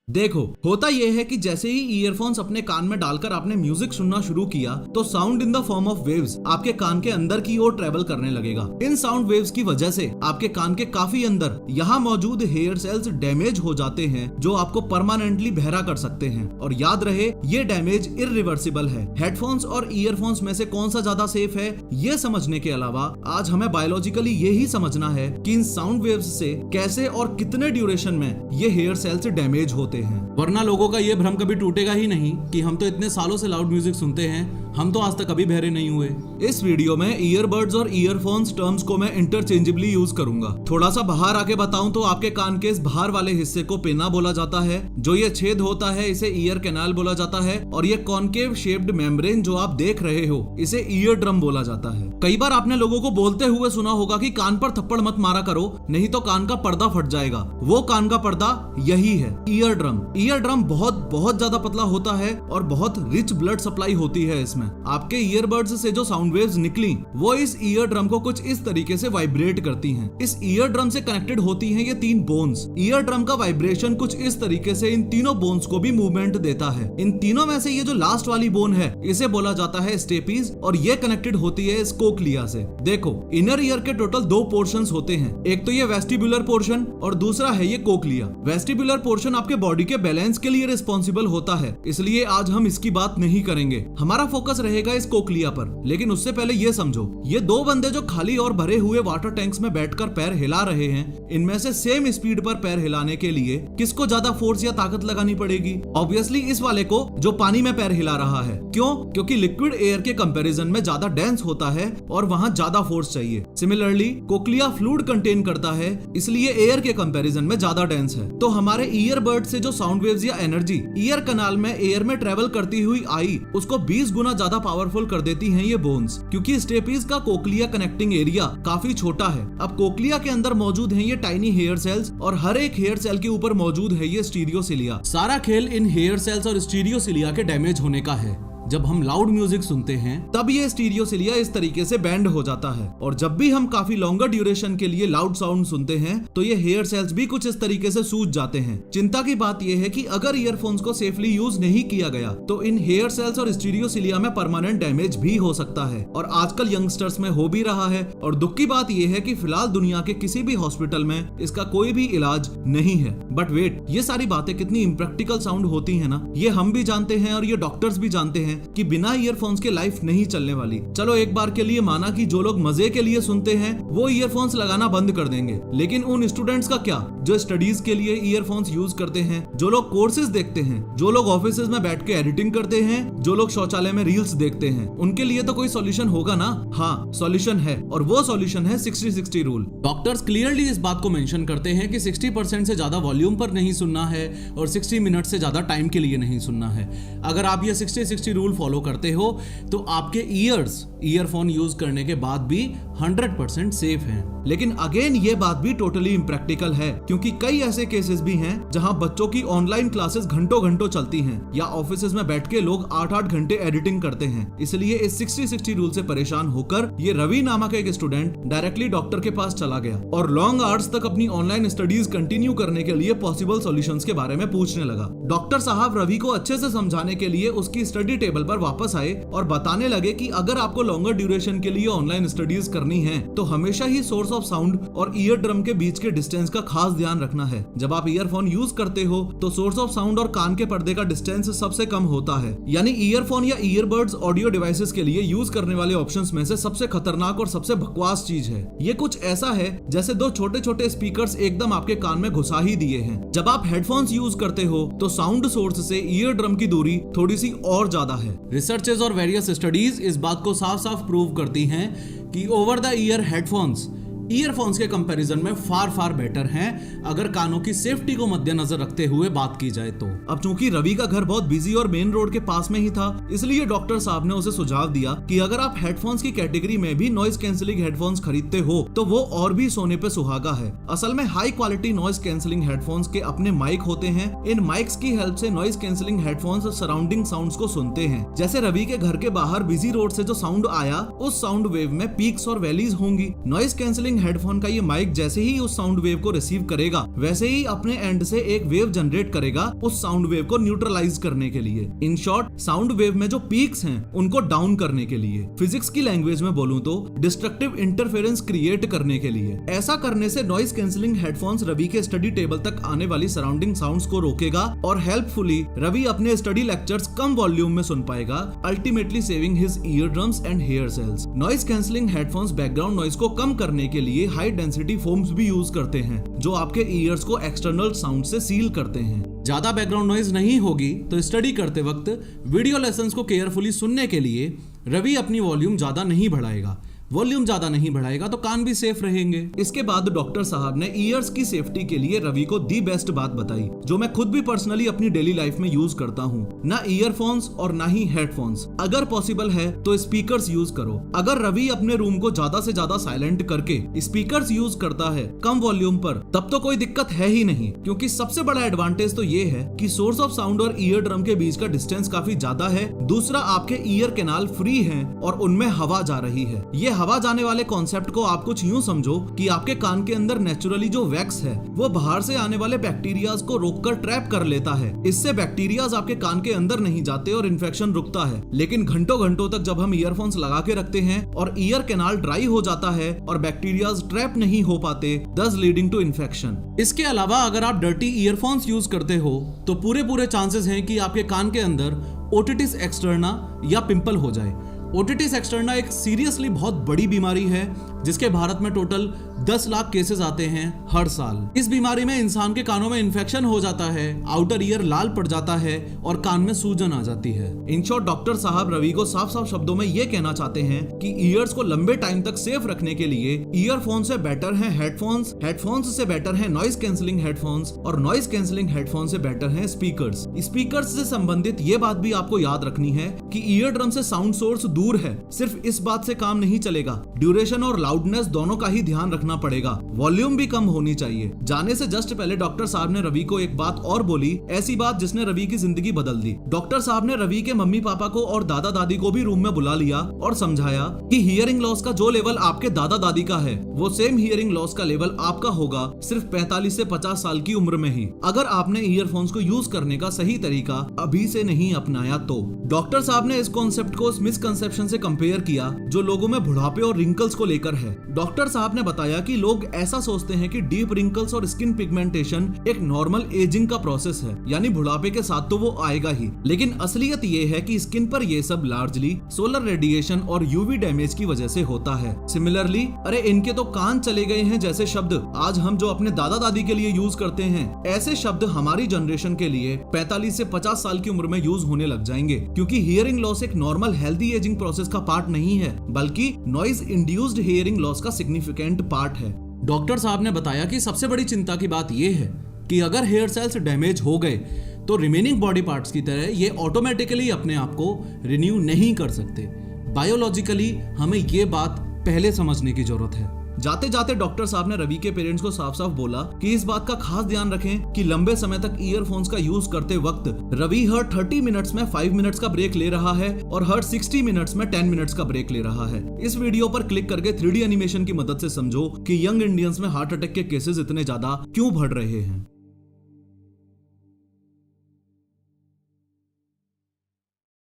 देखो, होता यह है कि जैसे ही ईयरफोन्स अपने कान में डालकर आपने म्यूजिक सुनना शुरू किया तो sound in the form of waves आपके कान के अंदर की ओर ट्रेवल करने लगेगा। इन साउंड वेव्स की वजह से आपके कान के काफी अंदर यहाँ मौजूद हेयर सेल्स डैमेज हो जाते हैं जो आपको परमानेंटली बहरा कर सकते हैं। और याद रहे, ये डैमेज इरिवर्सिबल है। हेडफोन्स और ईयरफोन्स में से कौन सा ज्यादा सेफ है ये समझने के अलावा आज हमें बायोलॉजिकली यही समझना है कि इन साउंड वेव्स से कैसे और कितने ड्यूरेशन में ये हेयर सेल्स डैमेज होते हैं। वरना लोगों का ये भ्रम कभी टूटेगा ही नहीं कि हम तो इतने सालों से लाउड म्यूजिक सुनते हैं, हम तो आज तक कभी बहरे नहीं हुए। इस वीडियो में ईयरबड्स और ईयरफोन्स टर्म्स को मैं इंटरचेंजेबली यूज करूंगा। थोड़ा सा बाहर आके बताऊं तो आपके कान के इस बाहर वाले हिस्से को पेना बोला जाता है। जो ये छेद होता है इसे ईयर कैनाल बोला जाता है। और ये कॉनकेव शेप्ड मेम्ब्रेन जो आप देख रहे हो इसे ईयर ड्रम बोला जाता है। कई बार आपने लोगों को बोलते हुए सुना होगा कि कान पर थप्पड़ मत मारा करो नहीं तो कान का पर्दा फट जाएगा। वो कान का पर्दा यही है, ईयर ड्रम। ईयर ड्रम बहुत ज्यादा पतला होता है और बहुत रिच ब्लड सप्लाई होती है इसमें। आपके ईयरबड्स से जो साउंड वेव्स निकली वो इस ईयर ड्रम को कुछ इस तरीके से वाइब्रेट करती हैं। इस ईयर ड्रम से कनेक्टेड होती हैं ये 3 बोन्स। ईयर ड्रम का वाइब्रेशन कुछ इस तरीके से इन तीनों बोन्स को भी मूवमेंट देता है। इन तीनों में से ये जो लास्ट वाली बोन है इसे बोला जाता है स्टेपीज और ये कनेक्टेड होती है इस कोक्लिया से। देखो, इनर ईयर के टोटल 2 पोर्शंस होते हैं। एक तो ये वेस्टिबुलर पोर्शन और दूसरा है ये कोक्लिया। वेस्टिबुलर पोर्शन आपके बॉडी के बैलेंस के लिए रिस्पॉन्सिबल होता है, इसलिए आज हम इसकी बात नहीं करेंगे। हमारा फोकस रहेगा इस कोक्लिया पर। लेकिन उससे पहले ये समझो, ये 2 बंदे जो खाली और भरे हुए वाटर टैंक्स में बैठकर पैर हिला रहे हैं, इनमें से सेम स्पीड पर पैर हिलाने के लिए किसको ज्यादा फोर्स या ताकत लगानी पड़ेगी? ऑब्वियसली इस वाले को जो पानी में पैर हिला रहा है। क्यों? क्योंकि लिक्विड एयर के कंपैरिजन में ज्यादा डेंस होता है और वहां ज्यादा फोर्स चाहिए। सिमिलरली कोक्लिया फ्लूइड कंटेन करता है, इसलिए एयर के कंपैरिजन में ज्यादा डेंस है। तो हमारे ईयरबड से जो साउंड वेव्स या एनर्जी ईयर कैनाल में एयर में ट्रेवल करती हुई आई, उसको 20 गुना ज्यादा पावरफुल कर देती हैं ये बोन्स। क्योंकि स्टेपीज का कोक्लिया कनेक्टिंग एरिया काफी छोटा है। अब कोक्लिया के अंदर मौजूद है ये टाइनी हेयर सेल्स और हर एक हेयर सेल के ऊपर मौजूद है ये स्टीरियोसिलिया। सारा खेल इन हेयर सेल्स और स्टीरियोसिलिया के डैमेज होने का है। जब हम लाउड म्यूजिक सुनते हैं तब ये स्टीरियोसिलिया इस तरीके से बैंड हो जाता है और जब भी हम काफी लॉन्गर ड्यूरेशन के लिए लाउड साउंड सुनते हैं तो ये हेयर सेल्स भी कुछ इस तरीके से सूज जाते हैं। चिंता की बात यह है कि अगर ईयरफोन्स को सेफली यूज नहीं किया गया तो इन हेयर सेल्स और स्टीरियोसिलिया में परमानेंट डैमेज भी हो सकता है और आजकल यंगस्टर्स में हो भी रहा है। और दुख की बात यह है कि फिलहाल दुनिया के किसी भी हॉस्पिटल में इसका कोई भी इलाज नहीं है। बट वेट, ये सारी बातें कितनी इम्प्रैक्टिकल साउंड होती है ना, ये हम भी जानते हैं और ये डॉक्टर्स भी जानते हैं कि बिना ईयरफोन्स के लाइफ नहीं चलने वाली। चलो एक बार के लिए माना कि जो लोग मजे के लिए सुनते हैं वो ईयरफोन्स लगाना बंद कर देंगे, लेकिन उन स्टूडेंट्स का क्या जो स्टडीज के लिए ईयरफोन्स यूज करते हैं, जो लोग कोर्सेज देखते हैं, जो लोग ऑफिस में बैठ के एडिटिंग करते हैं, जो लोग शौचालय में रील्स देखते हैं, उनके लिए तो कोई सॉल्यूशन होगा ना? हाँ, सॉल्यूशन है और वो सॉल्यूशन है 60-60 रूल। डॉक्टर्स क्लियरली इस बात को मेंशन करते हैं कि 60% से ज्यादा वॉल्यूम पर नहीं सुनना है और 60 मिनट से ज्यादा टाइम के लिए नहीं सुनना है। अगर आप ये 60-60 रूल फॉलो करते हो तो आपके ईयरफोन यूज करने के बाद भी 100% सेफ हैं। लेकिन अगेन ये बात भी टोटली इम्प्रैक्टिकल है क्योंकि कई ऐसे केसेस भी हैं जहां बच्चों की ऑनलाइन क्लासेस घंटों चलती हैं या ऑफिसेज में बैठ के लोग 8-8 घंटे एडिटिंग करते हैं। इसलिए इस 60-60 रूल से परेशान होकर ये रवि नामक एक स्टूडेंट डायरेक्टली डॉक्टर के पास चला गया और लॉन्ग आवर्स तक अपनी ऑनलाइन स्टडीज कंटिन्यू करने के लिए पॉसिबल सॉल्यूशंस के बारे में पूछने लगा। डॉक्टर साहब रवि को अच्छे से समझाने के लिए उसकी स्टडी टेबल पर वापस आए और बताने लगे कि अगर आपको लॉन्गर ड्यूरेशन के लिए ऑनलाइन स्टडीज करनी है तो हमेशा ही सोर्स ऑफ साउंड और ईयर ड्रम के बीच के डिस्टेंस का खास ध्यान रखना है। जब आप ईयरफोन यूज करते हो तो सोर्स ऑफ साउंड और कान के पर्दे का डिस्टेंस सबसे कम होता है। यानी ईयरफोन या ईयरबड्स ऑडियो डिवाइसेस के लिए यूज करने वाले ऑप्शंस में से सबसे खतरनाक और सबसे बकवास चीज है। ये कुछ ऐसा है जैसे 2 छोटे स्पीकर्स एकदम आपके कान में घुसा ही दिए हैं। जब आप हेडफोन्स यूज करते हो तो साउंड सोर्स से ईयर ड्रम की दूरी थोड़ी सी और ज्यादा है। रिसर्चेस और वेरियस स्टडीज इस बात को साफ प्रूव करती हैं कि over the ear headphones earphones के कंपैरिजन में फार बेटर हैं अगर कानों की सेफ्टी को मद्देनजर रखते हुए बात की जाए तो। अब चूंकि रवि का घर बहुत बिजी और मेन रोड के पास में ही था, इसलिए डॉक्टर साहब ने उसे सुझाव दिया कि अगर आप हेडफोन्स की कैटेगरी में भी नॉइज कैंसिलिंग हेडफोन्स खरीदते हो तो वो और भी सोने पे सुहागा है। असल में high quality noise cancelling headphones के अपने माइक होते हैं। इन माइक्स की हेल्प से noise cancelling headphones surrounding sounds को सुनते हैं। जैसे रवि के घर के बाहर बिजी रोड से जो साउंड आया, उस साउंड वेव में पीक्स और वैलीज होंगी। नॉइज कैंसिलिंग कैंसिलिंग हेडफोन का ये माइक जैसे ही उस साउंड वेव को रिसीव करेगा वैसे ही अपने एंड से एक वेव जनरेट करेगा उस साउंड वेव को न्यूट्रलाइज करने के लिए। इन शॉर्ट, साउंड वेव में जो पीक्स हैं उनको डाउन करने के लिए। फिजिक्स की लैंग्वेज में बोलूं तो डिस्ट्रक्टिव इंटरफेरेंस क्रिएट करने के लिए। ऐसा करने से नॉइज कैंसिलिंग हेडफोन्स रवि के स्टडी टेबल तक आने वाली सराउंडिंग साउंड्स को रोकेगा और हेल्पफुली रवि अपने स्टडी लेक्चर्स कम वॉल्यूम में सुन पाएगा, ultimately saving his ear drums and hair cells. Noise cancelling headphones background noise को कम करने के लिए हाई डेंसिटी फोम्स भी यूज करते हैं जो आपके ईयर्स को एक्सटर्नल साउंड से सील करते हैं। ज्यादा बैकग्राउंड नॉइज नहीं होगी तो स्टडी करते वक्त वीडियो लेसन्स को केयरफुली सुनने के लिए रवि अपनी वॉल्यूम ज्यादा नहीं बढ़ाएगा। वॉल्यूम ज्यादा नहीं बढ़ाएगा तो कान भी सेफ रहेंगे। इसके बाद डॉक्टर साहब ने ईयर्स की सेफ्टी के लिए रवि को दी बेस्ट बात बताई जो मैं खुद भी पर्सनली अपनी डेली लाइफ में यूज करता हूँ। ना ईयरफोन्स और ना ही हेडफोन्स, अगर पॉसिबल है तो स्पीकर्स यूज करो। अगर रवि अपने रूम को ज्यादा से ज्यादा साइलेंट करके स्पीकर्स यूज करता है कम वॉल्यूम पर तब तो कोई दिक्कत है ही नहीं, क्योंकि सबसे बड़ा एडवांटेज तो ये है कि सोर्स ऑफ साउंड और ईयर ड्रम के बीच का डिस्टेंस काफी ज्यादा है। दूसरा, आपके ईयर कैनाल फ्री है और उनमें हवा जा रही है। ये हवा जाने वाले कॉन्सेप्ट को आप कुछ यूं समझो कि आपके कान के अंदर नेचुरली जो वैक्स है वो बाहर से आने वाले बैक्टीरियाज को रोककर ट्रैप कर लेता है। इससे बैक्टीरियाज आपके कान के अंदर नहीं जाते और इन्फेक्शन रुकता है। लेकिन घंटों घंटों तक जब हम ईयरफोन्स लगा के रखते हैं और ईयर कैनाल ड्राई हो जाता है और बैक्टीरियाज ट्रैप नहीं हो पाते, दस लीडिंग टू इन्फेक्शन। इसके अलावा अगर आप डर्टी ईयरफोन्स यूज करते हो तो पूरे चांसेस हैं कि आपके कान के अंदर ओटिटिस एक्सटर्ना या पिंपल हो जाए। ओटिटिस एक्सटर्ना एक सीरियसली बहुत बड़ी बीमारी है जिसके भारत में टोटल 10 लाख केसेस आते हैं हर साल। इस बीमारी में इंसान के कानों में इन्फेक्शन हो जाता है, आउटर ईयर लाल पड़ जाता है और कान में सूजन आ जाती है। इन शॉर्ट, डॉक्टर साहब रवि को साफ साफ शब्दों में ये कहना चाहते हैं कि ईयर्स को लंबे टाइम तक सेफ रखने के लिए ईयरफोन से बेटर है हेडफोन्स, हेडफोन्स से बेटर है नॉइज कैंसिलिंग हेडफोन्स और नॉइज कैंसिलिंग हेडफोन्स से बेटर है स्पीकर्स। स्पीकर्स से संबंधित ये बात भी आपको याद रखनी है कि ईयर ड्रम से साउंड सोर्स दूर है। सिर्फ इस बात से काम नहीं चलेगा, ड्यूरेशन और लाउडनेस दोनों का ही ध्यान रखना पड़ेगा। वॉल्यूम भी कम होनी चाहिए। जाने से जस्ट पहले डॉक्टर साहब ने रवि को एक बात और बोली, ऐसी बात जिसने रवि की जिंदगी बदल दी। डॉक्टर साहब ने रवि के मम्मी पापा को और दादा दादी को भी रूम में बुला लिया और समझाया कि हियरिंग लॉस का जो लेवल आपके दादा दादी का है वो सेम हियरिंग लॉस का लेवल आपका होगा, सिर्फ 45 से 50 साल की उम्र में ही, अगर आपने ईयरफोन्स को यूज करने का सही तरीका अभी से नहीं अपनाया तो। डॉक्टर साहब ने इस कॉन्सेप्ट को उस मिसकंसेप्शन से कंपेयर किया जो लोगों में बुढ़ापे और रिंकल्स को लेकर है। डॉक्टर साहब ने बताया कि लोग ऐसा सोचते हैं कि डीप रिंकल्स और स्किन पिगमेंटेशन एक नॉर्मल एजिंग का प्रोसेस है, यानी बुढ़ापे के साथ तो वो आएगा ही, लेकिन असलियत ये है कि स्किन पर ये सब लार्जली सोलर रेडिएशन और यूवी डैमेज की वजह से होता है। सिमिलरली, अरे इनके तो कान चले गए हैं जैसे शब्द आज हम जो अपने दादा दादी के लिए यूज करते हैं, ऐसे शब्द हमारी जनरेशन के लिए 45 से 50 साल की उम्र में यूज होने लग जाएंगे, क्योंकि हियरिंग लॉस एक नॉर्मल हेल्दी एजिंग प्रोसेस का पार्ट नहीं है, बल्कि नॉइज इंड्यूस्ड हियरिंग लॉस का सिग्निफिकेंट पार्ट है। डॉक्टर साहब ने बताया कि सबसे बड़ी चिंता की बात यह है कि अगर हेयर सेल्स डैमेज हो गए तो रिमेनिंग बॉडी पार्ट्स की तरह ये ऑटोमेटिकली अपने आप को रिन्यू नहीं कर सकते। बायोलॉजिकली हमें ये बात पहले समझने की जरूरत है। जाते जाते डॉक्टर साहब ने रवि के पेरेंट्स को साफ साफ बोला कि इस बात का खास ध्यान रखें कि लंबे समय तक ईयरफोन्स का यूज करते वक्त रवि हर 30 मिनट्स में 5 मिनट्स का ब्रेक ले रहा है और हर 60 मिनट्स में 10 मिनट्स का ब्रेक ले रहा है। इस वीडियो पर क्लिक करके 3D एनिमेशन की मदद से समझो कि यंग इंडियंस में हार्ट अटैक के केसेस इतने ज्यादा क्यों बढ़ रहे हैं।